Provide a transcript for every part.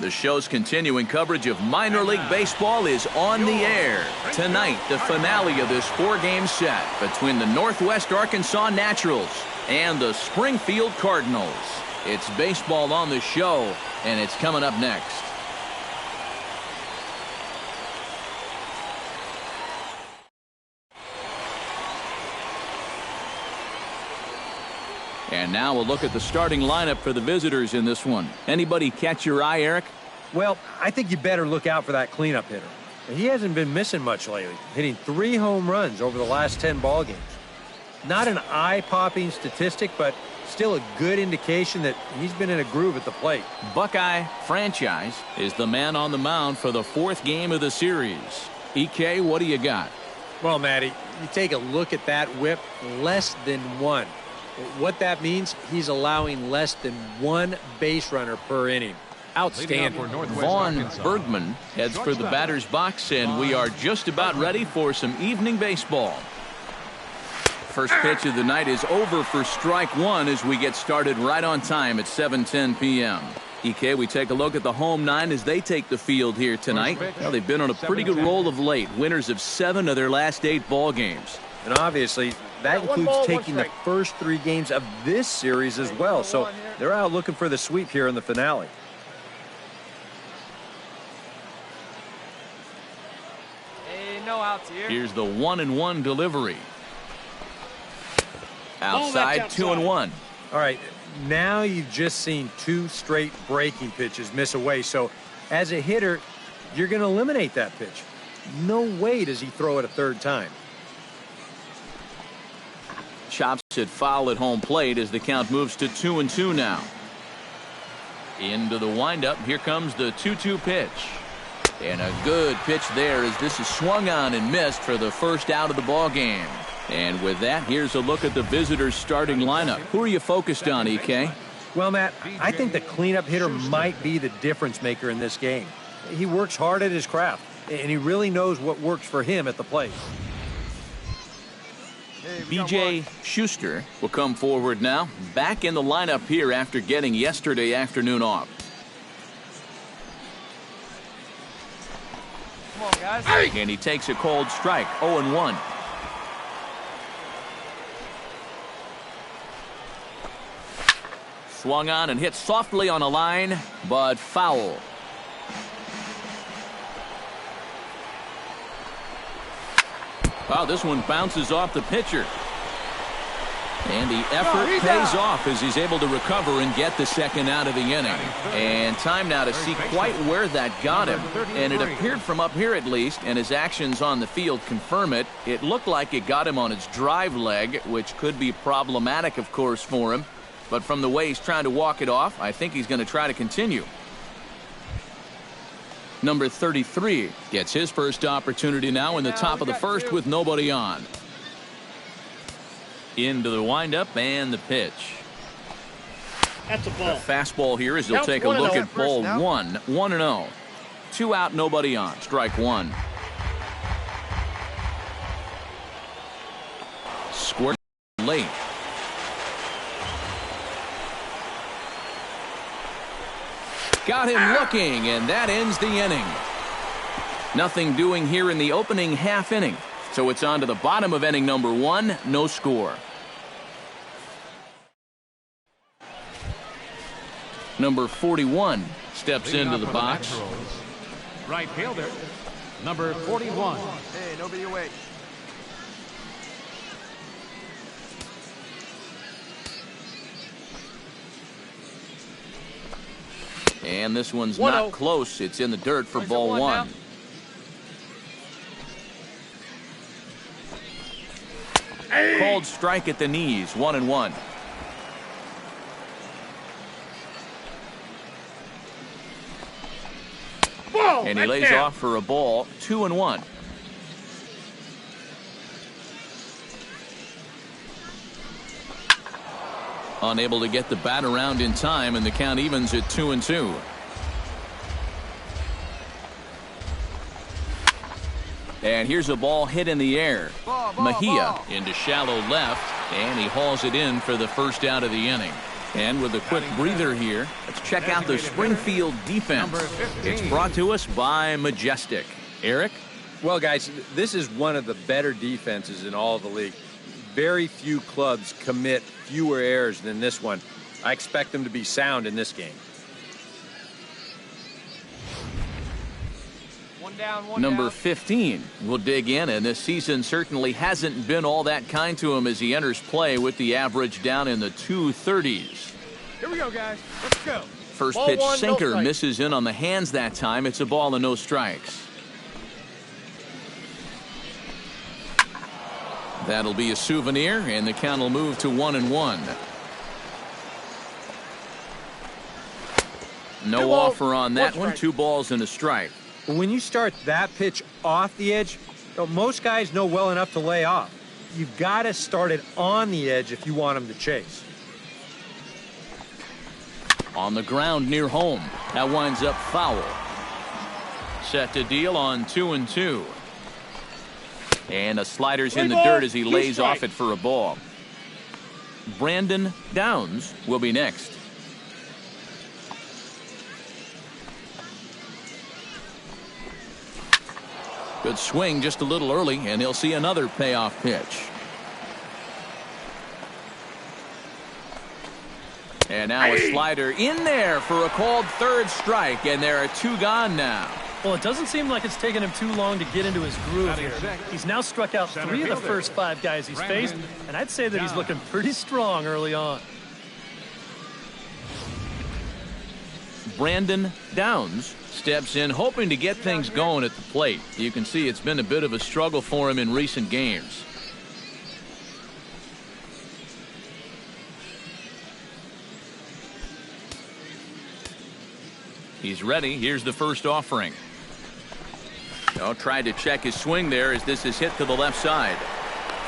The show's continuing coverage of minor league baseball is on the air. Tonight, the finale of this 4-game set between the Northwest Arkansas Naturals and the Springfield Cardinals. It's baseball on the show, and it's coming up next. And now we'll look at the starting lineup for the visitors in this one. Anybody catch your eye, Eric? Well, I think you better look out for that cleanup hitter. He hasn't been missing much lately, hitting 3 home runs over the last 10 ball games. Not an eye-popping statistic, but still a good indication that he's been in a groove at the plate. Buckeye Franchise is the man on the mound for the 4th game of the series. EK, what do you got? Well, Matty, you take a look at that whip, less than 1. What that means, he's allowing less than 1 base runner per inning. Outstanding. Vaughn Bergman heads for the batter's box, and we are just about ready for some evening baseball. First pitch of the night is over for strike 1 as we get started right on time at 7:10 p.m. EK, we take a look at the home 9 as they take the field here tonight. Well, they've been on a pretty good roll of late, winners of 7 of their last 8 ball games. And obviously, that includes taking the first 3 games of this series as well. So they're out looking for the sweep here in the finale. Hey, no outs here. Here's the 1-1 delivery. Outside, 2-1. All right, now you've just seen 2 straight breaking pitches miss away. So as a hitter, you're going to eliminate that pitch. No way does he throw it a 3rd time. Chops it foul at home plate as the count moves to 2-2 now. Into the windup. Here comes the 2-2 pitch. And a good pitch there as this is swung on and missed for the first out of the ball game. And with that, here's a look at the visitors' starting lineup. Who are you focused on, EK? Well, Matt, I think the cleanup hitter might be the difference maker in this game. He works hard at his craft, and he really knows what works for him at the plate. B.J. Schuster will come forward now, back in the lineup here after getting yesterday afternoon off. Come on, guys. And he takes a cold strike, 0-1. Swung on and hit softly on a line, but foul. Wow, this one bounces off the pitcher. And the effort pays off as he's able to recover and get the second out of the inning. And time now to see quite where that got him. And it appeared from up here at least, and his actions on the field confirm it. It looked like it got him on his drive leg, which could be problematic, of course, for him. But from the way he's trying to walk it off, I think he's going to try to continue. Number 33 gets his first opportunity now in the top of the first with nobody on. Into the windup and the pitch. That's a ball. The fastball here as they'll take a look at ball 1. 1-0. 2 out, nobody on. Strike 1. Squirt late. Got him looking, and that ends the inning. Nothing doing here in the opening half inning. So it's on to the bottom of inning number 1, no score. Number 41 steps into the box. Right fielder, number 41. Hey, nobody away. And this one's not close. It's in the dirt for ball 1. Called strike at the knees, 1-1. And he lays off for a ball, 2-1. Unable to get the bat around in time, and the count evens at 2-2. And here's a ball hit in the air. Mejia into shallow left, and he hauls it in for the first out of the inning. And with a quick breather here, let's check out the Springfield defense. It's brought to us by Majestic. Eric? Well, guys, this is one of the better defenses in all of the league. Very few clubs commit fewer errors than this one. I expect them to be sound in this game. Number 15 will dig in, and this season certainly hasn't been all that kind to him as he enters play with the average down in the 230s. Here we go, guys. Let's go. First Ball pitch one, no sinker strike. misses in on the hands that time. It's a ball and no strikes. That'll be a souvenir, and the count will move to 1-1. No offer on that one. 2 balls and a strike. When you start that pitch off the edge, most guys know well enough to lay off. You've got to start it on the edge if you want them to chase. On the ground near home. That winds up foul. Set to deal on 2-2. And a slider's in the dirt as he lays off it for a ball. Brandon Downs will be next. Good swing just a little early, and he'll see another payoff pitch. And now a slider in there for a called third strike, and there are 2 gone now. Well, it doesn't seem like it's taken him too long to get into his groove here. He's now struck out 3 of the first 5 guys he's faced, and I'd say that he's looking pretty strong early on. Brandon Downs steps in hoping to get things going at the plate. You can see it's been a bit of a struggle for him in recent games. He's ready. Here's the first offering. Tried to check his swing there as this is hit to the left side.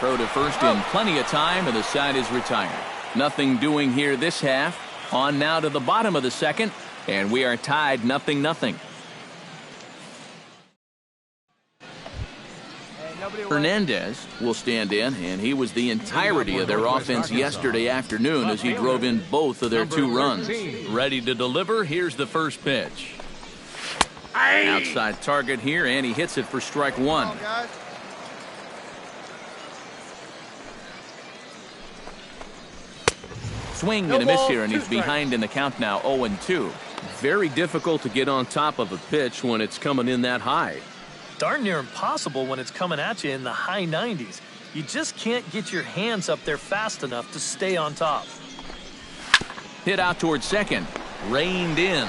Throw to first in plenty of time, and the side is retired. Nothing doing here this half. On now to the bottom of the second, and we are tied 0-0. Hernandez will stand in, and he was the entirety of their offense yesterday afternoon as he drove in both of their 2 runs. Ready to deliver. Here's the first pitch. Outside target here, and he hits it for strike 1. Swing and a miss here, and he's behind in the count now, 0-2. Very difficult to get on top of a pitch when it's coming in that high. Darn near impossible when it's coming at you in the high 90s. You just can't get your hands up there fast enough to stay on top. Hit out towards second. Reined in.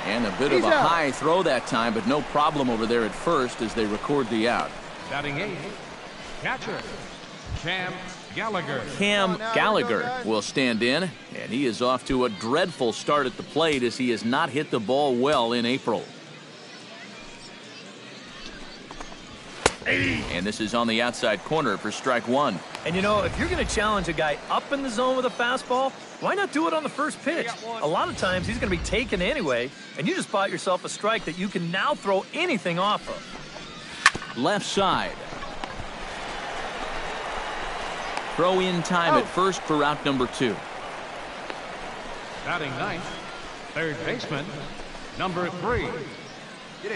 And a bit of a high throw that time, but no problem over there at first as they record the out. Batting 8th, catcher, Cam Gallagher. Cam Gallagher will stand in, and he is off to a dreadful start at the plate as he has not hit the ball well in April. And this is on the outside corner for strike 1. And you know, if you're going to challenge a guy up in the zone with a fastball, why not do it on the first pitch? A lot of times he's going to be taken anyway, and you just bought yourself a strike that you can now throw anything off of. Left side. Throw in time at first for out number 2. Batting 9th, third baseman, number 3.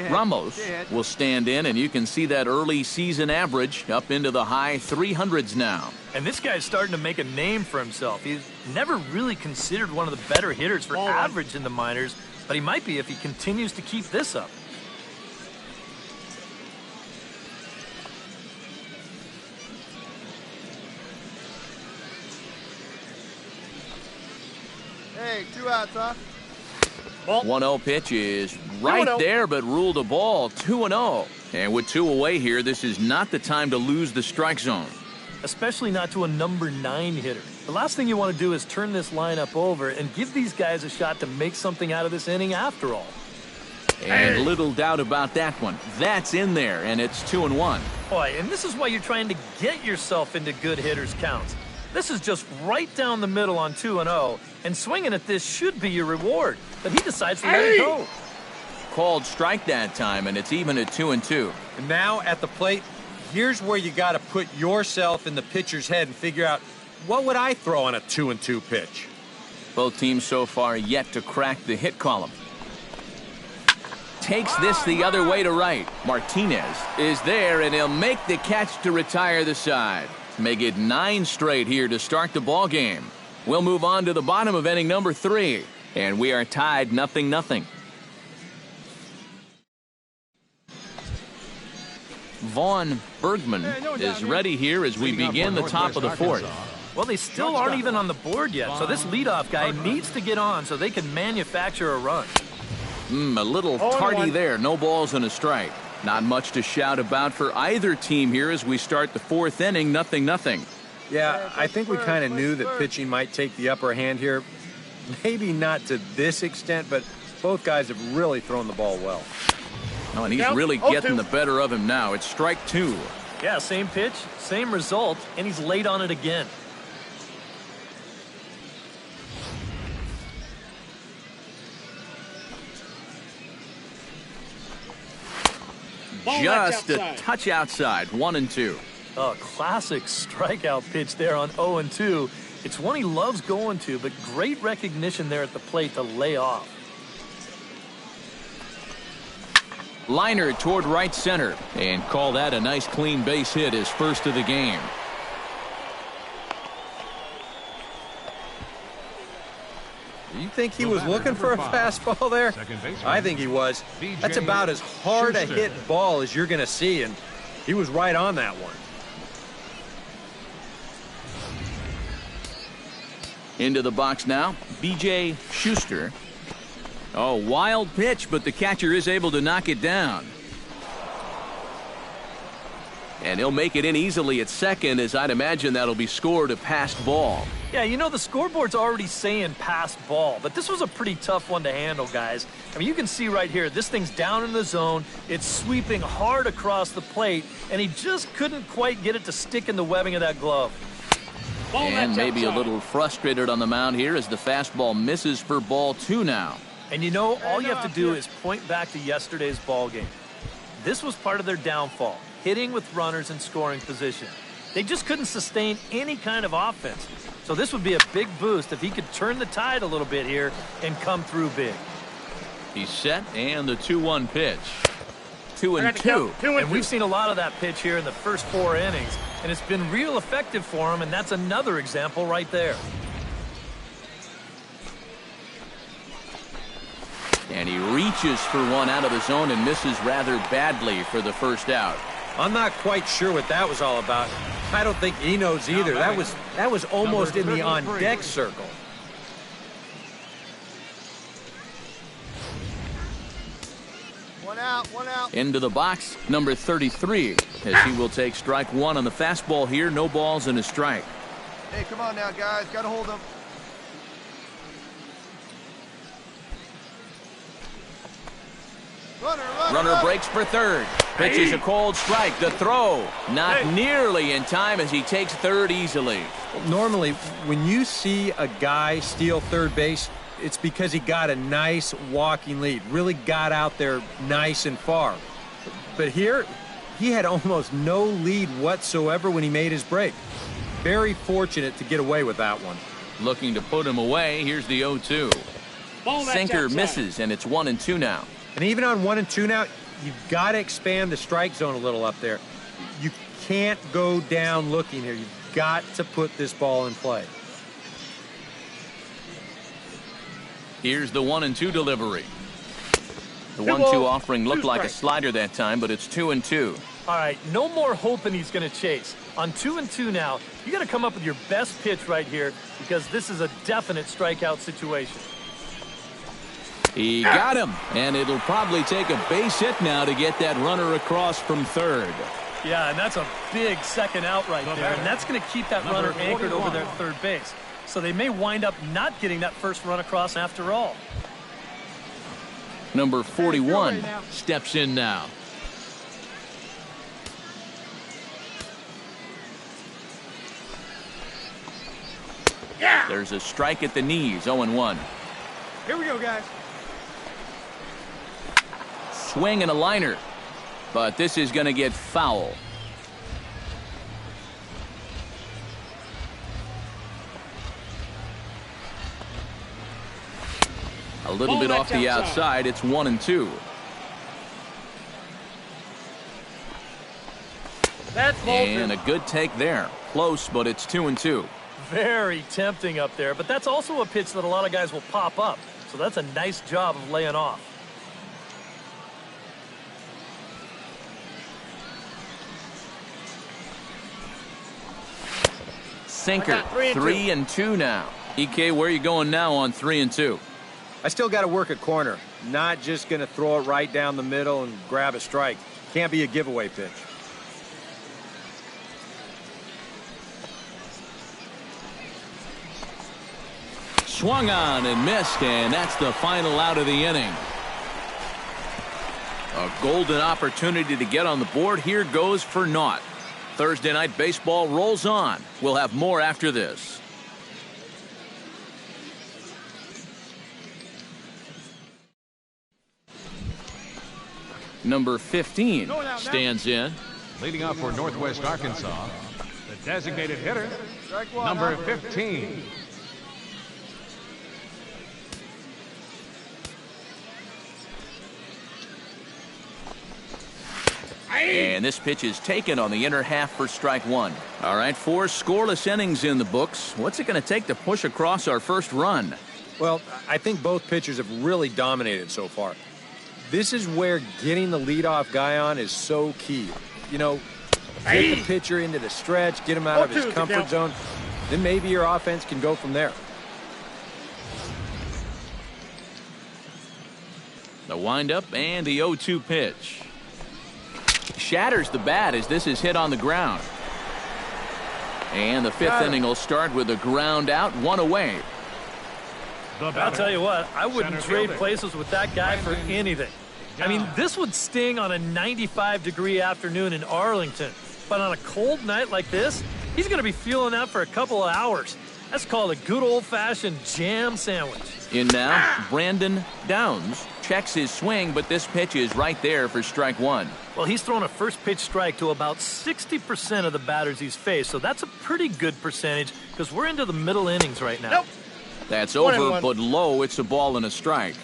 Ramos will stand in, and you can see that early season average up into the high 300s now. And this guy's starting to make a name for himself. He's never really considered one of the better hitters for average in the minors, but he might be if he continues to keep this up. Hey, 2 outs, huh? 1-0 pitch is right there, but ruled a ball. 2-0. And with 2 away here, this is not the time to lose the strike zone. Especially not to a number 9 hitter. The last thing you want to do is turn this lineup over and give these guys a shot to make something out of this inning after all. And little doubt about that one. That's in there, and it's 2-1. Boy, and this is why you're trying to get yourself into good hitters' counts. This is just right down the middle on 2-0, and swinging at this should be your reward. But he decides to let it go. Called strike that time, and it's even at 2-2. And now at the plate, here's where you got to put yourself in the pitcher's head and figure out, what would I throw on a 2-2 pitch? Both teams so far yet to crack the hit column. Takes this the other way to right. Martinez is there, and he'll make the catch to retire the side. Make it 9 straight here to start the ball game. We'll move on to the bottom of inning number 3, and we are tied 0-0. Vaughn Bergman is ready here as we begin the top of the 4th. Well, they still aren't even on the board yet, so this leadoff guy needs to get on so they can manufacture a run. A little tardy there. No balls and a strike. Not much to shout about for either team here as we start the 4th inning, 0-0. Yeah, I think we kind of knew that pitching might take the upper hand here. Maybe not to this extent, but both guys have really thrown the ball well. Oh, and he's really getting the better of him now. It's strike 2. Yeah, same pitch, same result, and he's late on it again. Just a touch outside, 1-2. A classic strikeout pitch there on 0-2. It's one he loves going to, but great recognition there at the plate to lay off. Liner toward right center, and call that a nice clean base hit, his first of the game. You think he was looking for a fastball there? I think he was. That's about as hard a hit ball as you're going to see, and he was right on that one. Into the box now, B.J. Schuster. Oh, wild pitch, but the catcher is able to knock it down. And he'll make it in easily at second, as I'd imagine that'll be scored a passed ball. Yeah, you know, the scoreboard's already saying passed ball, but this was a pretty tough one to handle, guys. I mean, you can see right here, this thing's down in the zone. It's sweeping hard across the plate, and he just couldn't quite get it to stick in the webbing of that glove. And maybe a little frustrated on the mound here as the fastball misses for ball 2 now. And you know, all you have to do is point back to yesterday's ball game. This was part of their downfall, hitting with runners in scoring position. They just couldn't sustain any kind of offense. So this would be a big boost if he could turn the tide a little bit here and come through big. He's set, and the 2-1 pitch. 2-2. And we've seen a lot of that pitch here in the first 4 innings, and it's been real effective for him, and that's another example right there. And he reaches for one out of the zone and misses rather badly for the first out. I'm not quite sure what that was all about. I don't think he knows either. That was almost in the on-deck circle. One out. Into the box, number 33, as he will take strike 1 on the fastball here. No balls and a strike. Hey, come on now, guys. Got to hold them. Runner breaks for third. Pitches a cold strike. The throw not nearly in time as he takes third easily. Normally, when you see a guy steal third base, it's because he got a nice walking lead, really got out there nice and far. But here, he had almost no lead whatsoever when he made his break. Very fortunate to get away with that one. Looking to put him away. Here's the 0-2. Sinker misses, and it's 1-2 now. And even on 1-2 now, you've got to expand the strike zone a little up there. You can't go down looking here. You've got to put this ball in play. Here's the 1-2 delivery. The 1-2 offering looked like a slider that time, but it's 2-2. All right, no more hoping he's going to chase. On 2-2 now, you got to come up with your best pitch right here because this is a definite strikeout situation. He got him, and it'll probably take a base hit now to get that runner across from third. Yeah, and that's a big second out right there, and that's going to keep that runner anchored over there at third base. So they may wind up not getting that first run across after all. Number 41 steps in now. There's a strike at the knees, 0-1. Here we go, guys. Swing and a liner, but this is going to get foul. A little bit off the outside. It's 1-2. And a good take there. Close, but it's 2-2. Very tempting up there, but that's also a pitch that a lot of guys will pop up. So that's a nice job of laying off. Sinker. 3-2 now. EK, where are you going now on 3-2? I still got to work at corner. Not just going to throw it right down the middle and grab a strike. Can't be a giveaway pitch. Swung on and missed, and that's the final out of the inning. A golden opportunity to get on the board here goes for naught. Thursday Night Baseball rolls on. We'll have more after this. Number 15 stands in. Leading off for Northwest Arkansas, the designated hitter, number 15. And this pitch is taken on the inner half for strike one. All right, 4 scoreless innings in the books. What's it going to take to push across our first run? Well, I think both pitchers have really dominated so far. This is where getting the leadoff guy on is so key. You know, get the pitcher into the stretch, get him out of his comfort zone, then maybe your offense can go from there. The windup and the 0-2 pitch. Shatters the bat as this is hit on the ground. And the 5th inning will start with a ground out, 1 away. I'll tell you what, I wouldn't trade places with that guy for anything. I mean, this would sting on a 95-degree afternoon in Arlington. But on a cold night like this, he's going to be feeling that for a couple of hours. That's called a good old-fashioned jam sandwich. In now, Brandon Downs checks his swing, but this pitch is right there for strike one. Well, he's thrown a first-pitch strike to about 60% of the batters he's faced, so that's a pretty good percentage because we're into the middle innings right now. Nope. That's over, but low. It's a ball and a strike.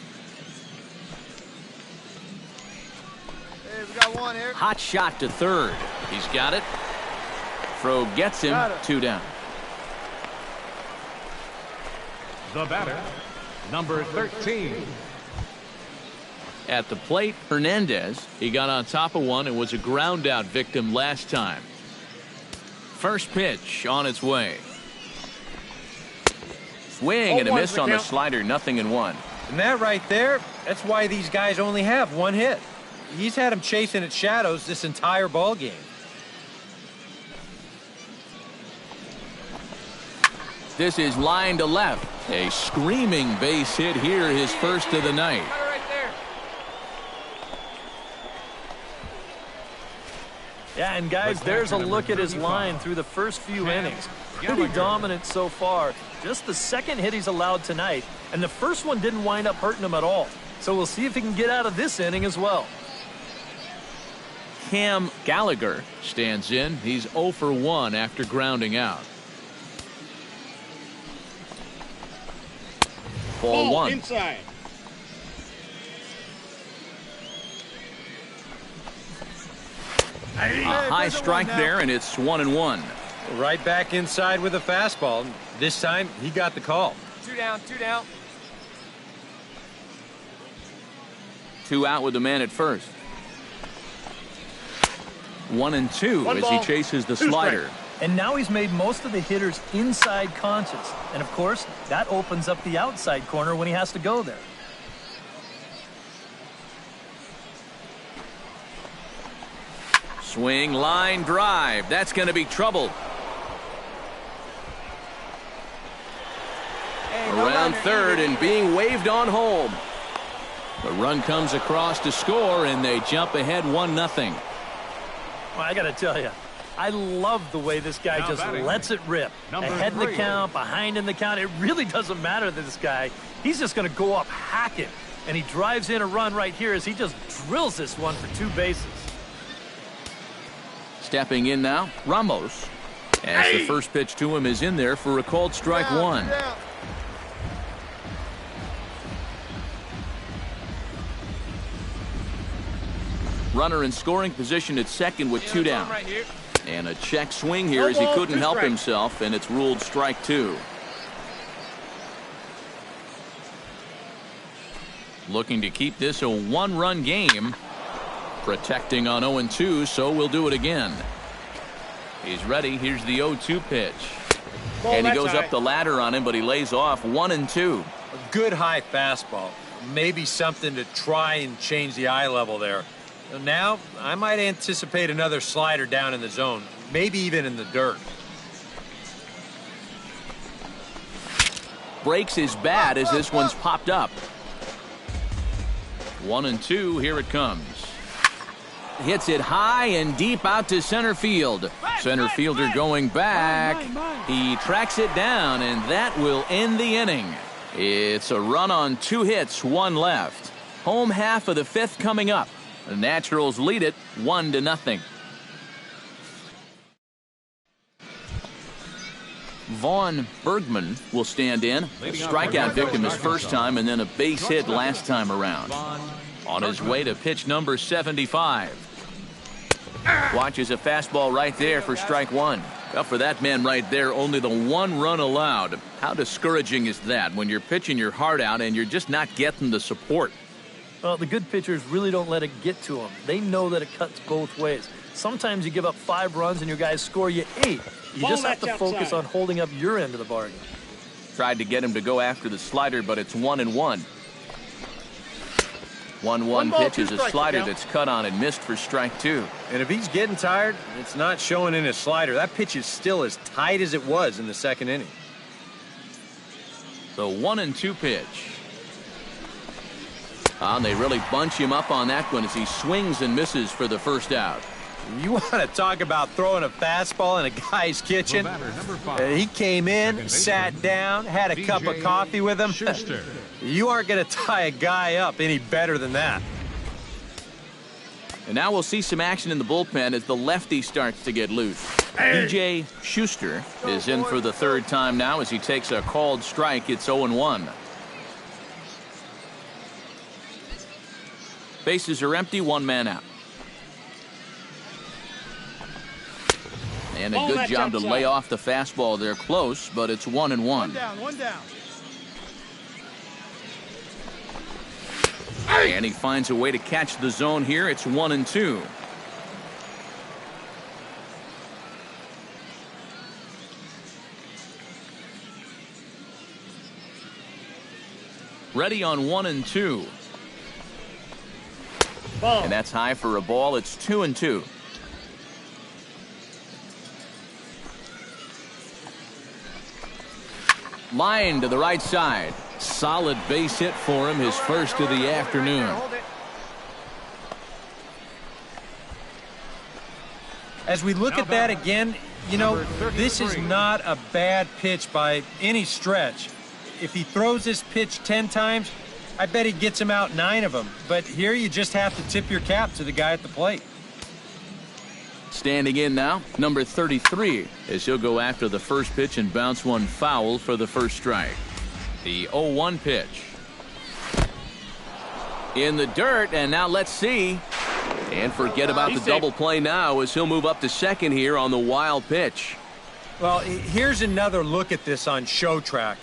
Hey, we got one here. Hot shot to third. He's got it. Throw gets him. 2 down. The batter, number 13. At the plate, Hernandez. He got on top of one and was a ground out victim last time. First pitch on its way. Swing and a miss on the slider, 0-1. And that right there, that's why these guys only have one hit. He's had them chasing at shadows this entire ball game. This is line to left. A screaming base hit here, his first of the night. Yeah, and guys, there's a look at his line through the first few innings. Pretty dominant so far. Just the second hit he's allowed tonight, and the first one didn't wind up hurting him at all. So we'll see if he can get out of this inning as well. Cam Gallagher stands in. He's 0 for 1 after grounding out. Ball 1. Inside. A high strike there, and it's 1-1. Right back inside with a fastball. This time, he got the call. 2 down, 2 down. 2 out with the man at first. 1-2 as he chases the slider. And now he's made most of the hitters inside conscious. And, of course, that opens up the outside corner when he has to go there. Swing, line, drive. That's going to be trouble. Around third and being waved on home. The run comes across to score, and they jump ahead 1-0. Well, I got to tell you, I love the way this guy just lets it rip. Ahead in the count, behind in the count. It really doesn't matter to this guy. He's just going to go up hacking. And he drives in a run right here as he just drills this one for 2 bases. Stepping in now, Ramos. As the first pitch to him is in there for a called strike 1. Runner in scoring position at second with 2 down. Right here. And a check swing here as he couldn't help himself, and it's ruled strike 2. Looking to keep this a 1-run game. Protecting on 0-2, so we'll do it again. He's ready. Here's the 0-2 pitch. And he goes up the ladder on him, but he lays off 1-2. A good high fastball. Maybe something to try and change the eye level there. Now, I might anticipate another slider down in the zone, maybe even in the dirt. Breaks his bat as this one's popped up. 1-2, here it comes. Hits it high and deep out to center field. Center fielder going back. He tracks it down, and that will end the inning. It's a run on 2 hits, 1 left. Home half of the 5th coming up. The Naturals lead it 1-0. Vaughn Bergman will stand in. Strikeout victim his first time and then a base hit last time around. On his way to pitch number 75. Watches a fastball right there for strike 1. Well, for that man right there, only the 1 run allowed. How discouraging is that when you're pitching your heart out and you're just not getting the support? Well, the good pitchers really don't let it get to them. They know that it cuts both ways. Sometimes you give up 5 runs and your guys score you 8. You just have to focus on holding up your end of the bargain. Tried to get him to go after the slider, but it's 1-1. 1-1 pitch is a slider that's cut on and missed for strike 2. And if he's getting tired, it's not showing in his slider. That pitch is still as tight as it was in the 2nd inning. The 1-2 pitch. And they really bunch him up on that one as he swings and misses for the first out. You want to talk about throwing a fastball in a guy's kitchen? He came in, sat down, had a cup of coffee with him. You aren't going to tie a guy up any better than that. And now we'll see some action in the bullpen as the lefty starts to get loose. B.J. Schuster is in for the 3rd time now as he takes a called strike. It's 0-1. Bases are empty, 1 man out. And a good job to lay off the fastball there close, but it's 1-1. 1 down, 1 down. And he finds a way to catch the zone here. It's 1-2. Ready on 1-2. And that's high for a ball. It's 2-2. Line to the right side. Solid base hit for him, his first of the afternoon. As we look at that again, you know, this is not a bad pitch by any stretch. If he throws this pitch 10 times, I bet he gets him out 9 of them. But here you just have to tip your cap to the guy at the plate. Standing in now, number 33, as he'll go after the first pitch and bounce one foul for the first strike. The 0-1 pitch. In the dirt, and now let's see. And forget about the double play now as he'll move up to second here on the wild pitch. Well, here's another look at this on Show Track.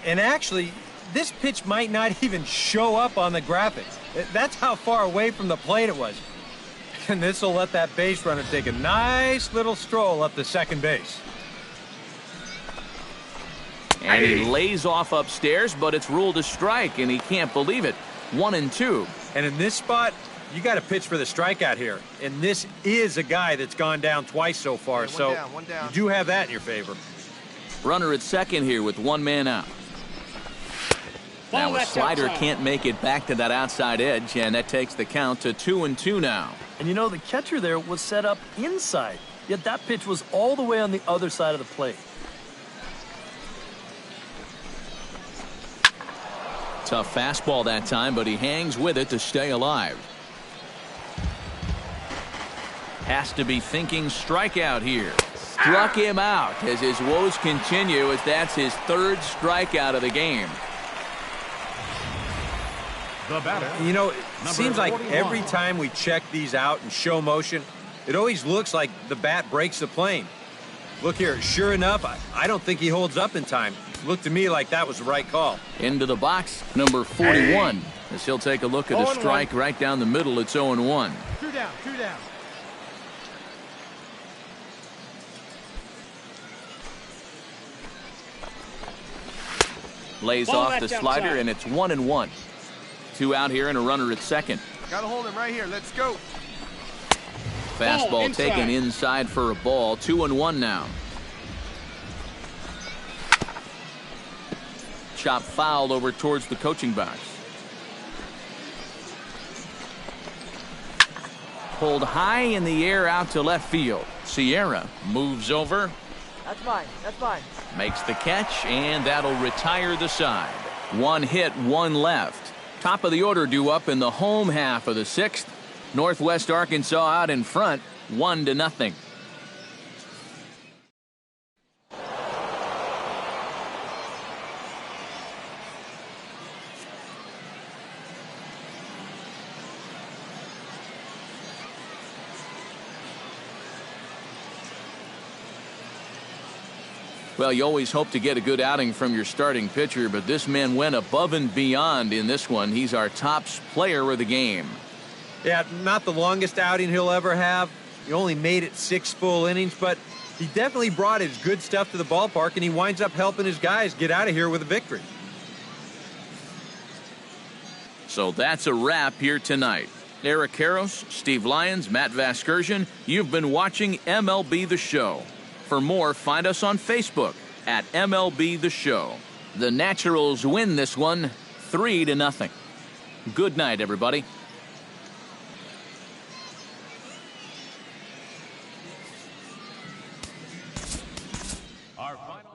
And actually, this pitch might not even show up on the graphics. That's how far away from the plate it was. And this will let that base runner take a nice little stroll up to second base. And he lays off upstairs, but it's ruled a strike, and he can't believe it. 1-2. And in this spot, you got to pitch for the strikeout here. And this is a guy that's gone down twice so far, so one down. you do have that in your favor. Runner at second here with 1 man out. Now a slider can't make it back to that outside edge, and that takes the count to 2-2 now. And you know, the catcher there was set up inside, yet that pitch was all the way on the other side of the plate. Tough fastball that time, but he hangs with it to stay alive. Has to be thinking strikeout here. Struck him out as his woes continue, as that's his 3rd strikeout of the game. The batter. You know, it Number seems like 41. every time we check these out and show motion, it always looks like the bat breaks the plane. Look here, sure enough, I don't think he holds up in time. Looked to me like that was the right call. Into the box, number 41. As he'll take a look at a strike right down the middle. It's 0-1. 2 down, 2 down. Lays off the slider, and it's 1-1. 2 out here and a runner at second. Gotta hold him right here. Let's go. Fastball taken inside for a ball. 2-1 now. Chop foul over towards the coaching box. Pulled high in the air out to left field. Sierra moves over. That's mine. That's mine. Makes the catch, and that'll retire the side. 1 hit, 1 left. Top of the order due up in the home half of the 6th. Northwest Arkansas out in front, 1-0. Well, you always hope to get a good outing from your starting pitcher, but this man went above and beyond in this one. He's our top player of the game. Yeah, not the longest outing he'll ever have. He only made it 6 full innings, but he definitely brought his good stuff to the ballpark, and he winds up helping his guys get out of here with a victory. So that's a wrap here tonight. Eric Karros, Steve Lyons, Matt Vasgersian, you've been watching MLB The Show. For more, find us on Facebook at MLB The Show. The Naturals win this one 3-0. Good night, everybody. Our final